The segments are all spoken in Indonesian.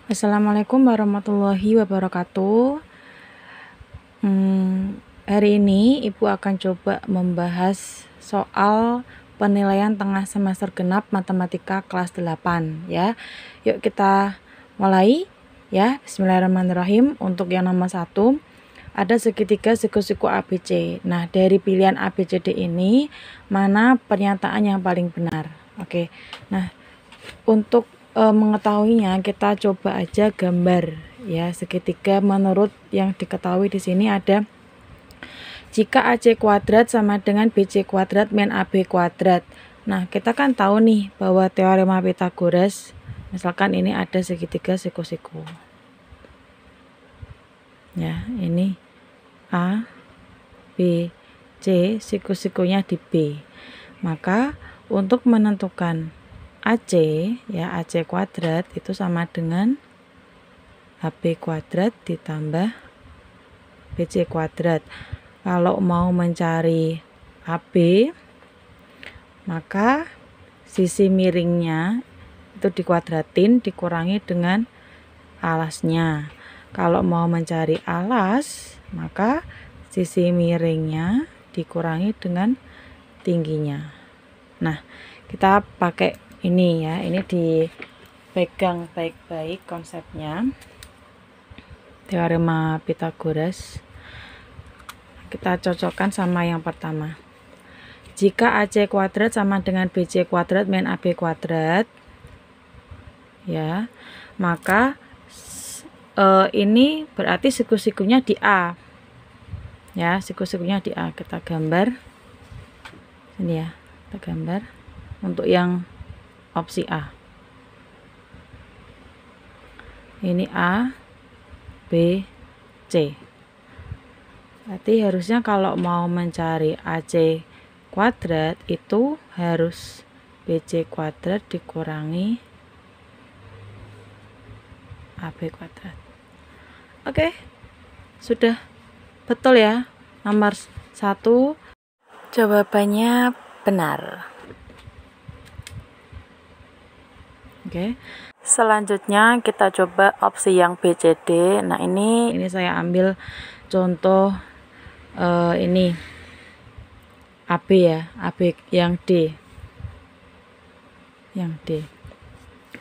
Assalamualaikum warahmatullahi wabarakatuh. Hari ini Ibu akan coba membahas soal penilaian tengah semester genap matematika kelas 8 ya. Yuk kita mulai ya. Bismillahirrahmanirrahim. Untuk yang nomor 1 ada segitiga siku-siku ABC. Nah, dari pilihan ABCD ini mana pernyataan yang paling benar? Oke. Nah, untuk mengetahuinya kita coba aja gambar ya segitiga. Menurut yang diketahui di sini ada jika AC kuadrat sama dengan BC kuadrat min AB kuadrat. Nah, kita kan tahu nih bahwa teorema Pythagoras, misalkan ini ada segitiga siku-siku. Ya, ini A, B, C, siku-sikunya di B. Maka untuk menentukan AC, ya AC kuadrat itu sama dengan AB kuadrat ditambah BC kuadrat. Kalau mau mencari AB, maka sisi miringnya itu dikuadratin dikurangi dengan alasnya. Kalau mau mencari alas, maka sisi miringnya dikurangi dengan tingginya. Nah, kita pakai ini ya, ini dipegang baik-baik konsepnya. Teorema Pythagoras. Kita cocokkan sama yang pertama. Jika AC kuadrat sama dengan BC kuadrat min AB kuadrat, ya, maka ini berarti siku-sikunya di A. Ya, siku-sikunya di A. Kita gambar. Ini ya, kita gambar untuk yang opsi A. Ini A, B, C. Berarti harusnya kalau mau mencari AC kuadrat itu harus BC kuadrat dikurangi AB kuadrat. Oke, sudah betul ya. Nomor 1 jawabannya benar. Oke. Selanjutnya kita coba opsi yang BCD. Nah, ini saya ambil contoh ini AB ya, AB yang D. Yang D.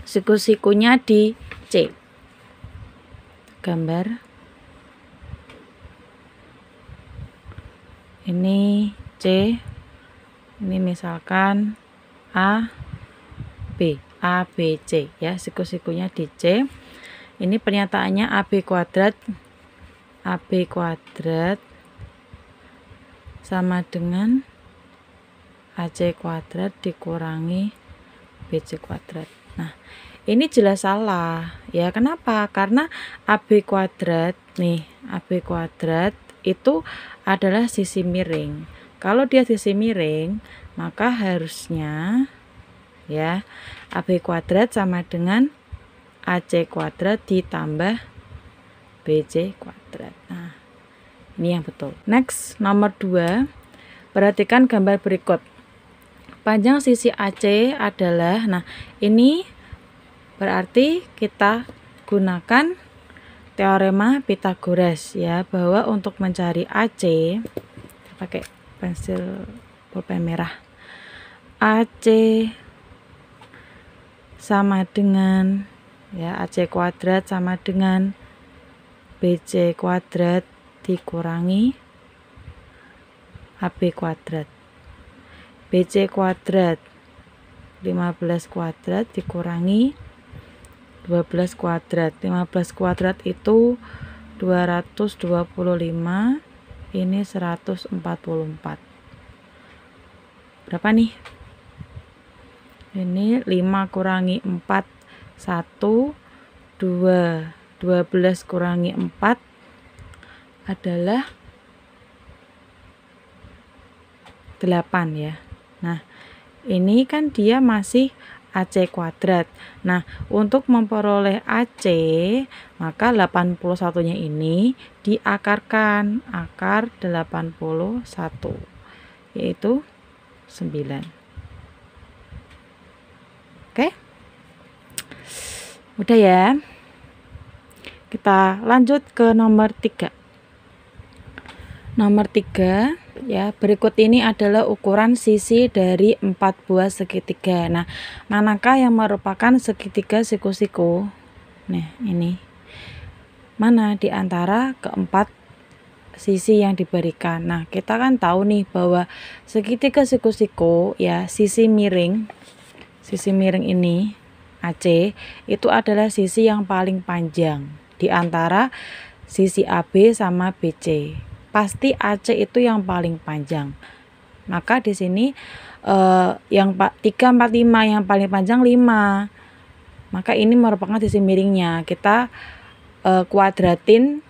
Siku-sikunya di C. Gambar. Ini C. Ini misalkan A, B. A, B, C ya, siku-sikunya di C. Ini pernyataannya AB kuadrat sama dengan AC kuadrat dikurangi BC kuadrat. Nah, ini jelas salah ya. Kenapa? Karena AB kuadrat nih, AB kuadrat itu adalah sisi miring. Kalau dia sisi miring, maka harusnya ya AB kuadrat sama dengan AC kuadrat ditambah BC kuadrat. Nah, ini yang betul. Next, nomor 2. Perhatikan gambar berikut. Panjang sisi AC adalah, nah ini berarti kita gunakan teorema Pythagoras ya, bahwa untuk mencari AC, pakai pensil pulpen merah. AC sama dengan ya, AC kuadrat sama dengan BC kuadrat dikurangi AB kuadrat. BC kuadrat 15 kuadrat dikurangi 12 kuadrat. 15 kuadrat itu 225, ini 144. Berapa nih? Ini 5 kurangi 4, 1, 2, 12 kurangi 4 adalah 8 ya. Nah, ini kan dia masih AC kuadrat. Nah, untuk memperoleh AC, maka 81-nya ini diakarkan. Akar 81, yaitu 9. Oke? Udah ya. Kita lanjut ke nomor 3. Nomor 3 ya, berikut ini adalah ukuran sisi dari 4 buah segitiga. Nah, manakah yang merupakan segitiga siku-siku? Nah, ini. Mana di antara keempat sisi yang diberikan? Nah, kita kan tahu nih bahwa segitiga siku-siku ya, sisi miring ini AC itu adalah sisi yang paling panjang di antara sisi AB sama BC. Pasti AC itu yang paling panjang. Maka di sini yang 3, 4, 5 yang paling panjang 5. Maka ini merupakan sisi miringnya. Kita kuadratin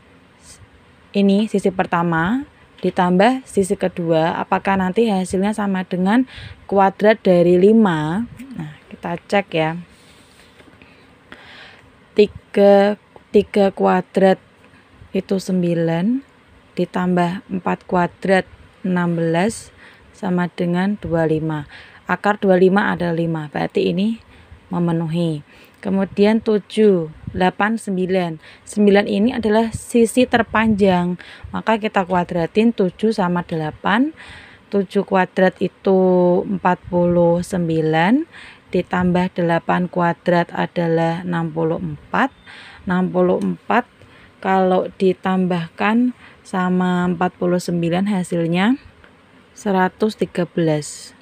ini sisi pertama ditambah sisi kedua. Apakah nanti hasilnya sama dengan kuadrat dari 5? Nah, kita cek ya. 3 kuadrat itu 9 ditambah 4 kuadrat 16 sama dengan 25. Akar 25 ada 5, berarti ini memenuhi. Kemudian 7, 8, 9. 9 ini adalah sisi terpanjang, maka kita kuadratin 7 sama 8. 7 kuadrat itu 49 ditambah 8 kuadrat adalah 64. 64 kalau ditambahkan sama 49 hasilnya 113.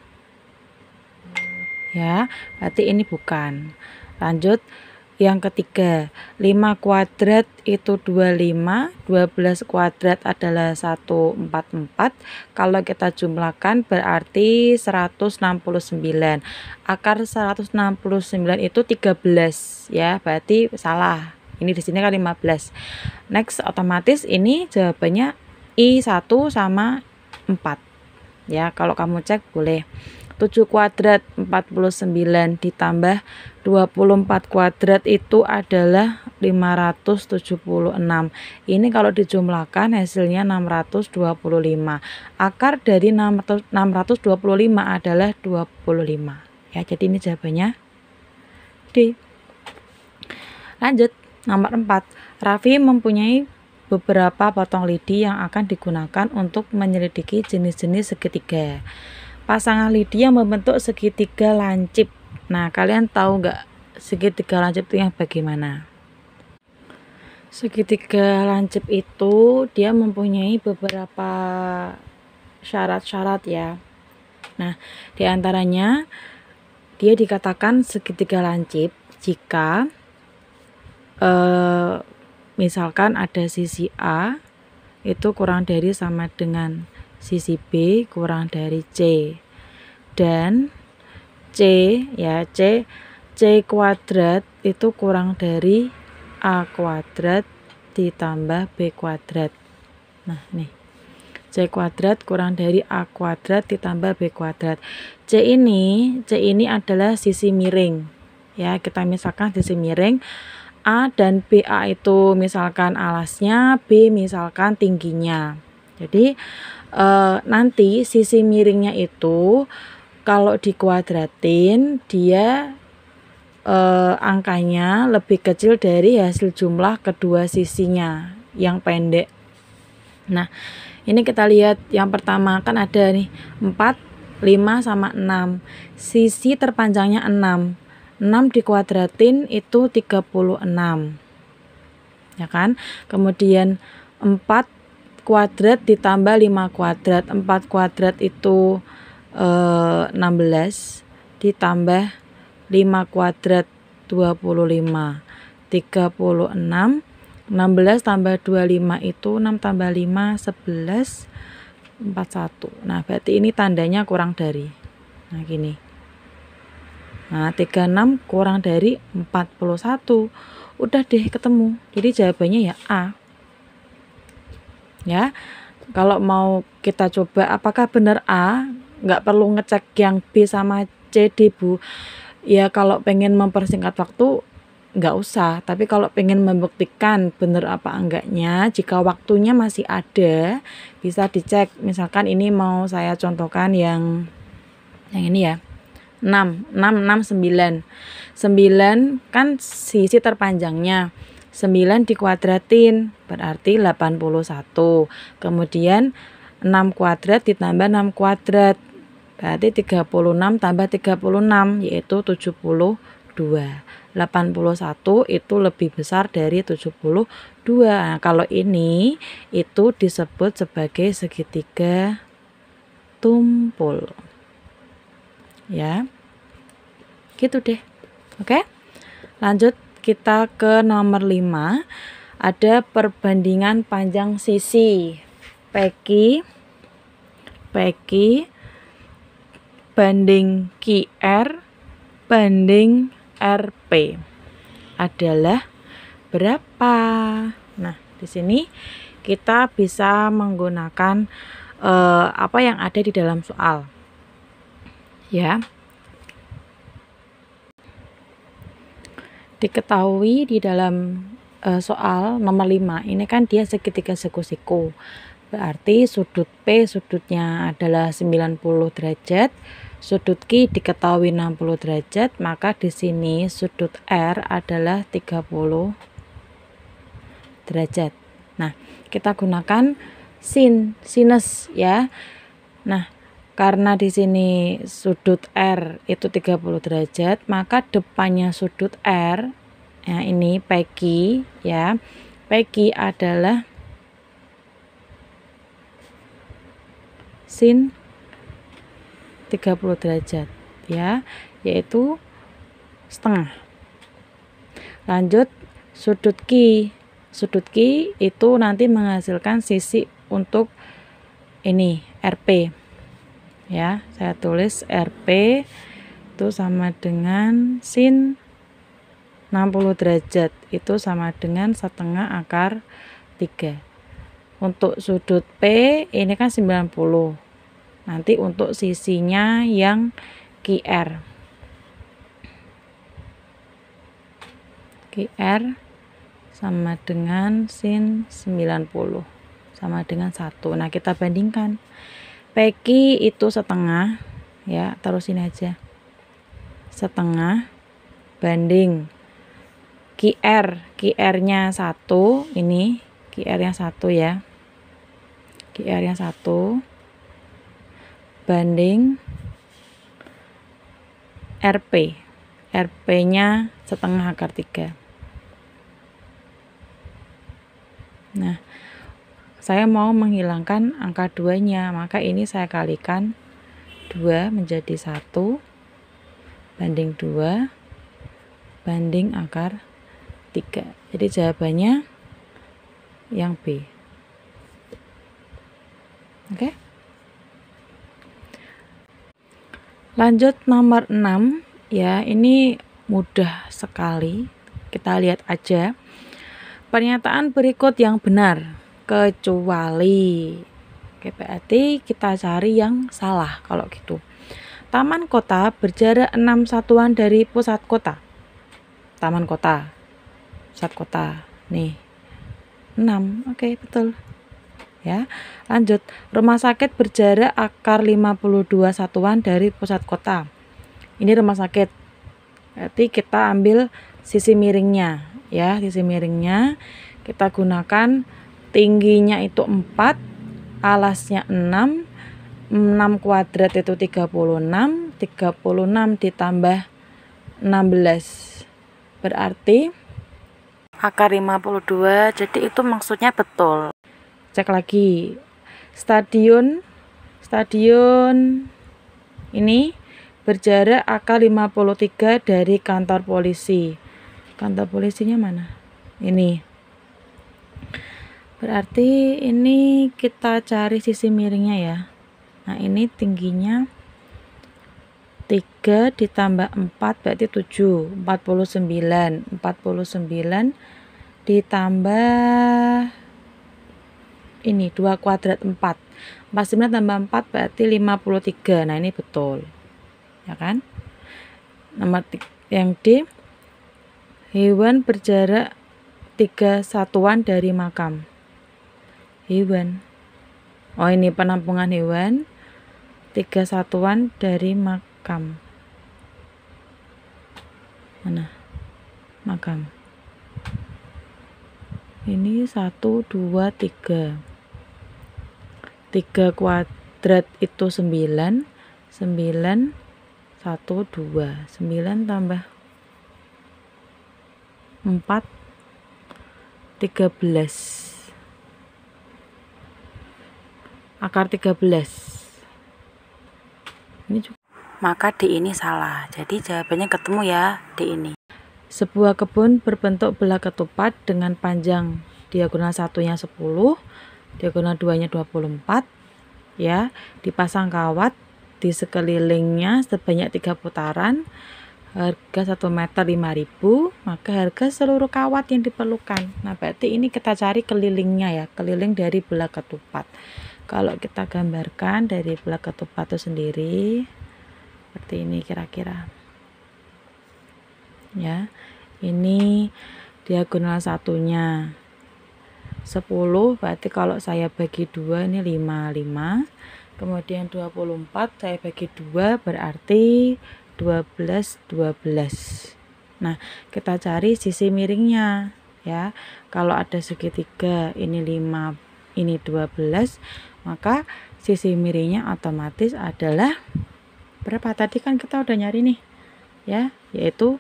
Ya, berarti ini bukan. Lanjut yang ketiga, 5 kuadrat itu 25, 12 kuadrat adalah 144. Kalau kita jumlahkan berarti 169. Akar 169 itu 13 ya, berarti salah. Ini di sini kan 15. Next, otomatis ini jawabannya I1 sama 4. Ya, kalau kamu cek boleh. 7 kuadrat 49 ditambah 24 kuadrat itu adalah 576. Ini kalau dijumlahkan hasilnya 625. Akar dari 625 adalah 25. Ya, jadi ini jawabannya D. Lanjut. Nomor 4, Raffi mempunyai beberapa potong lidi yang akan digunakan untuk menyelidiki jenis-jenis segitiga. Pasangan lidi yang membentuk segitiga lancip. Nah, kalian tahu nggak segitiga lancip itu yang bagaimana? Segitiga lancip itu dia mempunyai beberapa syarat-syarat ya. Nah, diantaranya dia dikatakan segitiga lancip jika misalkan ada sisi A itu kurang dari sama dengan sisi B kurang dari C, dan C ya, C kuadrat itu kurang dari A kuadrat ditambah B kuadrat. Nah, nih C kuadrat kurang dari A kuadrat ditambah B kuadrat. C ini adalah sisi miring ya, kita misalkan sisi miring. A dan BA itu misalkan alasnya, B misalkan tingginya. Jadi nanti sisi miringnya itu kalau dikuadratin dia angkanya lebih kecil dari hasil jumlah kedua sisinya yang pendek. Nah, ini kita lihat yang pertama kan ada nih 4, 5 sama 6. Sisi terpanjangnya 6. 6 dikuadratin itu 36. Ya kan? Kemudian 4 kuadrat ditambah 5 kuadrat. 4 kuadrat itu 16 ditambah 5 kuadrat 25. 36. 16 tambah 25 itu 6 tambah 5 11 41. Nah, berarti ini tandanya kurang dari. Nah, gini. Nah, 36 kurang dari 41. Udah deh ketemu. Jadi jawabannya ya A. Ya. Kalau mau kita coba apakah benar A, nggak perlu ngecek yang B sama C, D, Bu. Ya, kalau pengen mempersingkat waktu nggak usah, tapi kalau pengen membuktikan benar apa enggaknya, jika waktunya masih ada, bisa dicek. Misalkan ini mau saya contohkan yang ini ya. 6, 9 kan sisi terpanjangnya. 9 dikuadratin berarti 81. Kemudian 6 kuadrat ditambah 6 kuadrat berarti 36 tambah 36 yaitu 72. 81 itu lebih besar dari 72. Nah, kalau ini itu disebut sebagai segitiga tumpul. Ya. Gitu deh. Oke? Lanjut kita ke nomor 5. Ada perbandingan panjang sisi. PQ banding QR banding RP adalah berapa? Nah, di sini kita bisa menggunakan apa yang ada di dalam soal. Ya. Diketahui di dalam soal nomor 5 ini kan dia segitiga siku-siku. Berarti sudut P sudutnya adalah 90 derajat, sudut Q diketahui 60 derajat, maka di sini sudut R adalah 30 derajat. Nah, kita gunakan sinus ya. Nah, karena di sini sudut R itu 30 derajat, maka depannya sudut R, ya ini PQ ya. PQ adalah sin 30 derajat ya, yaitu setengah. Lanjut sudut Q. Sudut Q itu nanti menghasilkan sisi untuk ini RP. Ya, saya tulis RP itu sama dengan sin 60 derajat itu sama dengan setengah akar 3. Untuk sudut P ini kan 90. Nanti untuk sisinya yang QR. QR sama dengan sin 90 sama dengan 1. Nah, kita bandingkan. PQ itu setengah ya, terus ini aja. Setengah banding QR-nya 1, ini QR-nya 1 ya. QR-nya 1 banding RP. RP-nya setengah akar 3. Nah, saya mau menghilangkan angka 2-nya, maka ini saya kalikan 2 menjadi 1 banding 2 banding akar 3. Jadi jawabannya yang B. Oke. Lanjut nomor 6 ya, ini mudah sekali. Kita lihat aja. Pernyataan berikut yang benar kecuali. Oke, berarti kita cari yang salah kalau gitu. Taman kota berjarak 6 satuan dari pusat kota. Taman kota, pusat kota. Nih, 6. Oke, betul. Ya, lanjut. Rumah sakit berjarak akar 52 satuan dari pusat kota. Ini rumah sakit. Berarti kita ambil sisi miringnya, ya, sisi miringnya kita gunakan tingginya itu 4, alasnya 6. 6 kuadrat itu 36, 36 ditambah 16. Berarti akar 52, jadi itu maksudnya betul. Cek lagi. Stadion ini berjarak akar 53 dari kantor polisi. Kantor polisinya mana? Ini. Berarti ini kita cari sisi miringnya ya. Nah, ini tingginya 3 ditambah 4 berarti 7. 49. 49 ditambah ini 2 kuadrat 4. 49 tambah 4 berarti 53. Nah, ini betul. Ya kan? Nomor yang D. Hewan berjarak 3 satuan dari makam. Hewan. Oh, ini penampungan hewan. 3 satuan dari makam. Mana? Makam. Ini 1 2 3. 3 kuadrat itu 9. 9 1 2. 9 tambah 4 13. Akar 13. Ini juga. Maka D ini salah. Jadi jawabannya ketemu ya, D ini. Sebuah kebun berbentuk belah ketupat dengan panjang diagonal satunya 10, diagonal 2-nya 24, ya. Dipasang kawat di sekelilingnya sebanyak 3 putaran. Harga 1 meter 5.000, maka harga seluruh kawat yang diperlukan. Nah, berarti ini kita cari kelilingnya ya, keliling dari belah ketupat. Kalau kita gambarkan dari belah ketupat itu sendiri, seperti ini kira-kira. Ya, ini diagonal satunya 10, berarti kalau saya bagi 2 ini 5. Kemudian 24 saya bagi 2 berarti 12. Nah, kita cari sisi miringnya ya. Kalau ada segitiga ini 5, ini 12, maka sisi miringnya otomatis adalah berapa? Tadi kan kita udah nyari nih ya, yaitu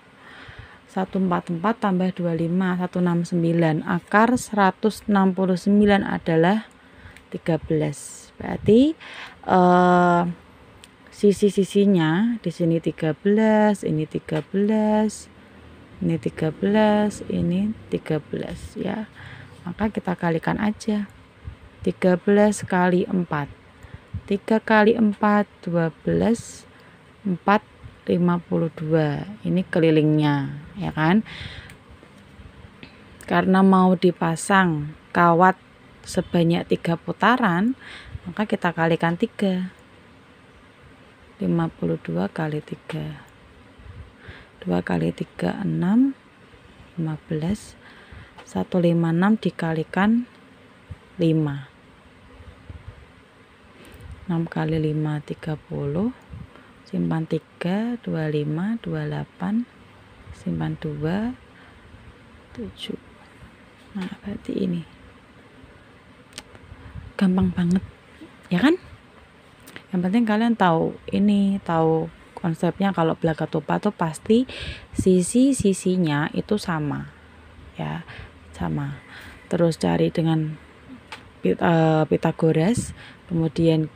144 tambah 25 169. Akar 169 adalah 13. Berarti sisi-sisinya di sini 13, ini 13, ini 13, ini 13 ya. Maka kita kalikan aja. 13 kali 4. 3 kali 4 12, 4 52. Ini kelilingnya ya kan. Karena mau dipasang kawat sebanyak 3 putaran, maka kita kalikan 3. 52 kali 3. 2 kali 3 6, 15. 156 dikalikan 5. 6 kali 5 30. Simpan 3 25 28. Simpan 2 7. Nah, berarti ini gampang banget ya kan. Yang penting kalian tahu ini, tahu konsepnya. Kalau belah ketupat tuh pasti sisi-sisinya itu sama ya, sama. Terus cari dengan Pitagoras, kemudian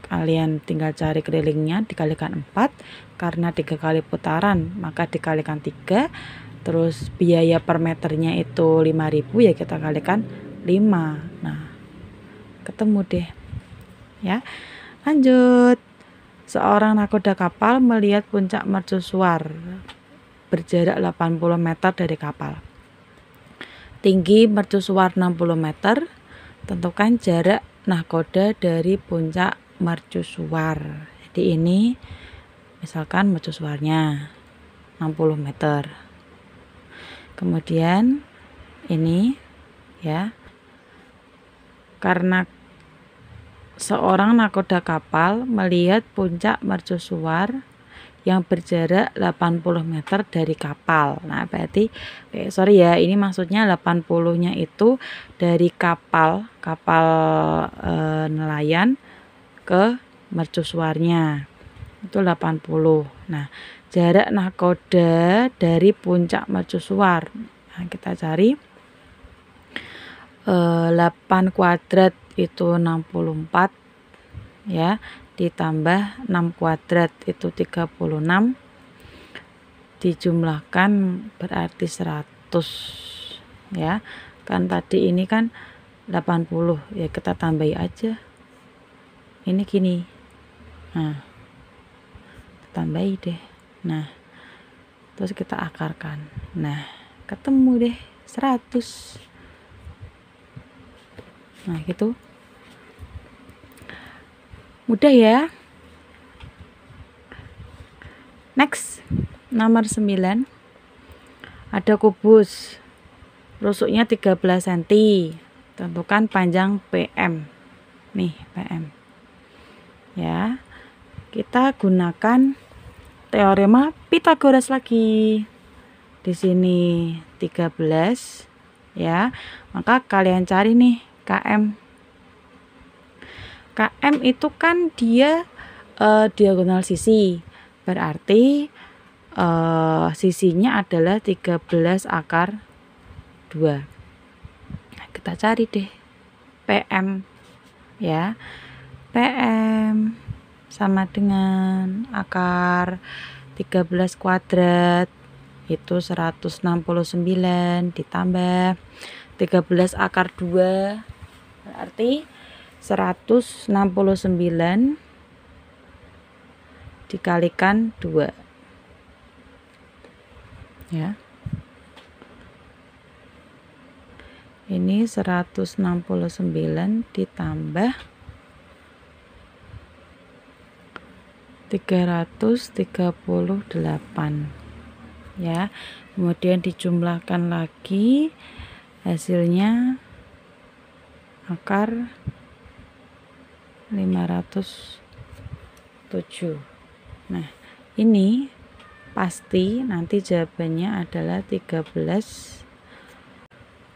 kalian tinggal cari kelilingnya dikalikan 4, karena 3 kali putaran maka dikalikan 3. Terus biaya per meternya itu 5.000 ya, kita kalikan 5. Nah, ketemu deh ya. Lanjut. Seorang nakoda kapal melihat puncak mercusuar berjarak 80 meter dari kapal. Tinggi mercusuar 60 meter. Tentukan jarak nakoda dari puncak mercusuar. Jadi ini misalkan mercusuarnya 60 meter. Kemudian ini ya. Karena seorang nakoda kapal melihat puncak mercusuar yang berjarak 80 meter dari kapal. Nah, berarti sorry ya, ini maksudnya 80-nya itu dari kapal nelayan ke mercusuarnya. Itu 80. Nah, jarak nakoda dari puncak mercusuar. Nah, kita cari 8 kuadrat itu 64 ya, ditambah 6 kuadrat itu 36, dijumlahkan berarti 100 ya. Kan tadi ini kan 80 ya, kita tambahi aja ini gini. Nah, tambahi deh. Nah, terus kita akarkan. Nah, ketemu deh 100. Nah, gitu. Mudah ya. Next, nomor 9. Ada kubus. Rusuknya 13 cm. Tentukan panjang PM. Nih, PM. Ya. Kita gunakan teorema Pitagoras lagi. Di sini 13 ya. Maka kalian cari nih KM. KM itu kan dia diagonal sisi. Berarti sisinya adalah 13 akar 2. Nah, kita cari deh PM ya. PM sama dengan akar 13 kuadrat itu 169 ditambah 13 akar 2 berarti 169 dikalikan 2 ya. Ini 169 ditambah 338 ya. Kemudian dijumlahkan lagi, hasilnya akar 507. Nah, ini pasti nanti jawabannya adalah 13,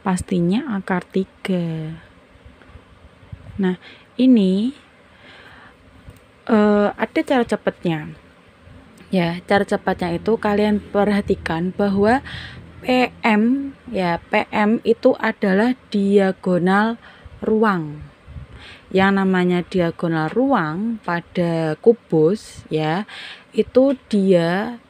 pastinya akar 3. Nah, ini ada cara cepatnya ya. Cara cepatnya itu kalian perhatikan bahwa PM ya, PM itu adalah diagonal ruang. Yang namanya diagonal ruang pada kubus ya, itu dia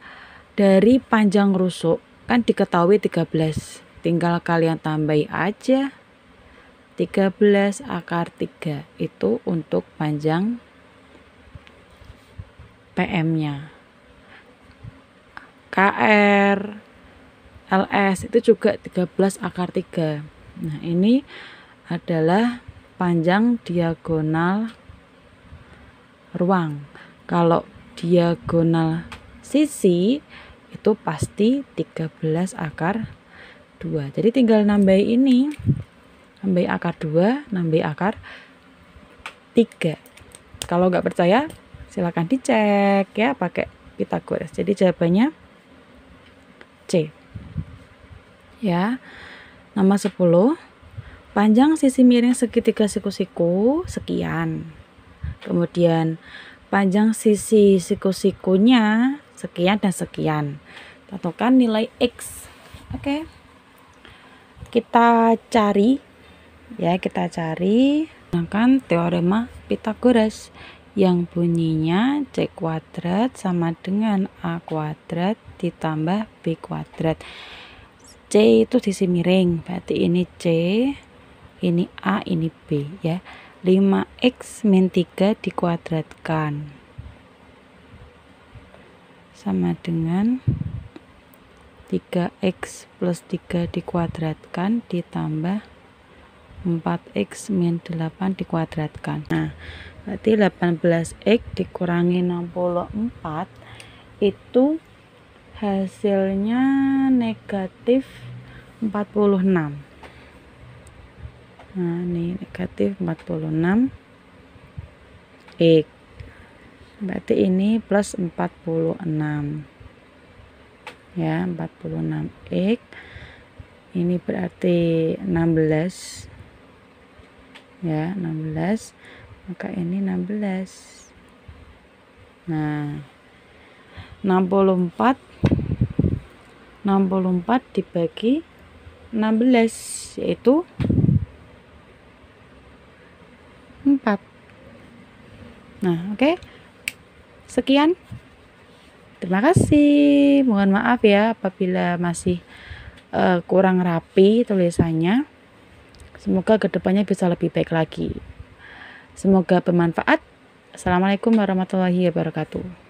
dari panjang rusuk kan diketahui 13, tinggal kalian tambahi aja 13 akar 3 itu untuk panjang PM-nya. KR, LS itu juga 13 akar 3. Nah, ini adalah panjang diagonal ruang. Kalau diagonal sisi itu pasti 13 akar 2. Jadi tinggal nambahi ini, nambahi akar 2, nambahi akar 3. Kalau nggak percaya silakan dicek ya pakai Pythagoras. Jadi jawabannya C. Ya. Nomor 10. Panjang sisi miring segitiga siku-siku sekian. Kemudian panjang sisi siku-sikunya sekian dan sekian. Tentukan nilai X. Oke. Kita cari ya, menggunakan teorema Pythagoras yang bunyinya C kuadrat sama dengan A kuadrat ditambah B kuadrat. C itu sisi miring, berarti ini C, ini A, ini B ya. 5x min 3 dikuadratkan sama dengan 3x plus 3 dikuadratkan ditambah 4x min 8 dikuadratkan. Nah, berarti 18x dikurangi 64 itu hasilnya negatif 46. Nah, ini negatif 46 X. Berarti ini plus 46. Ya, 46 X. Ini berarti 16. Ya, 16. Maka ini 16. Nah, 64 dibagi 16 yaitu 4. Nah, oke. Sekian. Terima kasih. Mohon maaf ya apabila masih kurang rapi tulisannya. Semoga kedepannya bisa lebih baik lagi. Semoga bermanfaat. Assalamualaikum warahmatullahi wabarakatuh.